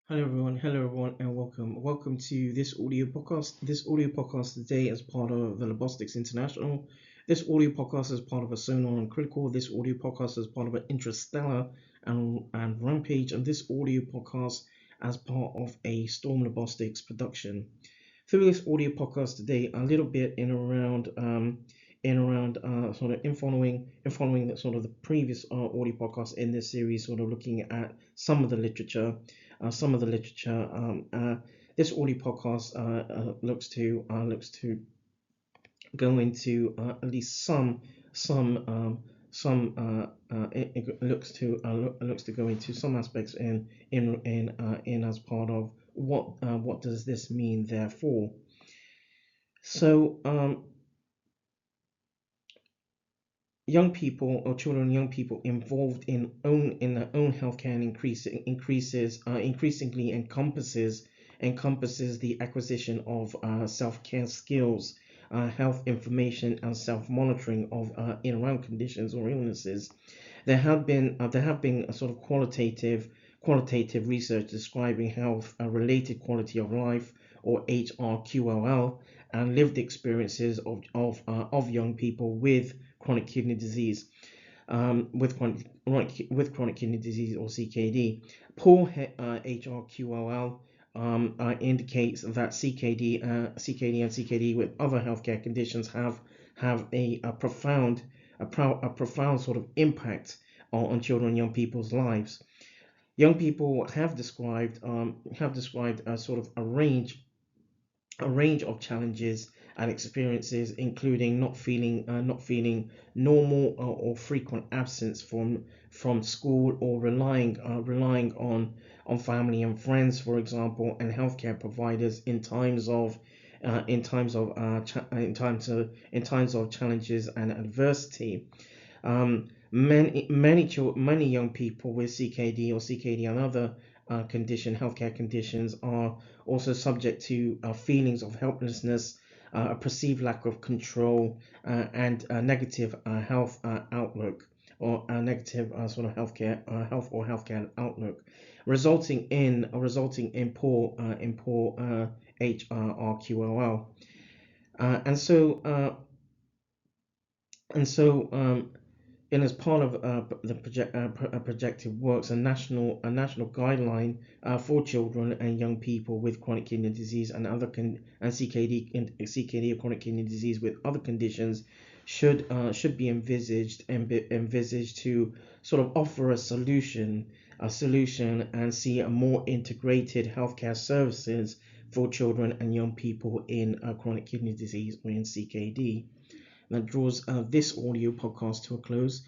Hello everyone, and welcome to this audio podcast. This audio podcast today is part of the Labostix International. This audio podcast is part of a Sonar and Critical. This audio podcast is part of an Interstellar and Rampage, and this audio podcast as part of a Storm Labostix production. Through this audio podcast today, a little bit sort of in following the sort of the previous audio podcast in this series, sort of looking at some of the literature. This audio podcast looks to go into at least it looks to go into some aspects in as part of what does this mean therefore. So young people or children, young people involved in their own healthcare and increasingly encompasses the acquisition of self-care skills, health information, and self-monitoring of in around conditions or illnesses. There have been a sort of qualitative research describing health related quality of life, or HRQOL, and lived experiences of young people with chronic kidney disease, with chronic kidney disease or CKD. Poor HRQOL indicates that CKD and CKD with other healthcare conditions have a profound sort of impact on children and young people's lives. Young people have described a sort of a range of challenges and experiences, including not feeling normal or frequent absence from school, or relying on family and friends, for example, and healthcare providers in times of challenges and adversity. Many young people with CKD and other healthcare conditions are also subject to feelings of helplessness, a perceived lack of control, and a negative health outlook, or a negative sort of healthcare outlook, resulting in poor HRQOL. And as part of the projected works, a national guideline for children and young people with chronic kidney disease and CKD or chronic kidney disease with other conditions should be envisaged to sort of offer a solution and see a more integrated healthcare services for children and young people in chronic kidney disease or in CKD. That draws this audio podcast to a close.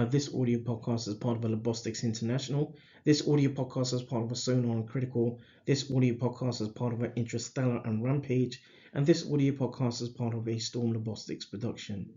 This audio podcast is part of a Labostix International. This audio podcast is part of a Sonar and Critical. This audio podcast is part of an Interstellar and Rampage. And this audio podcast is part of a Storm Labostix production.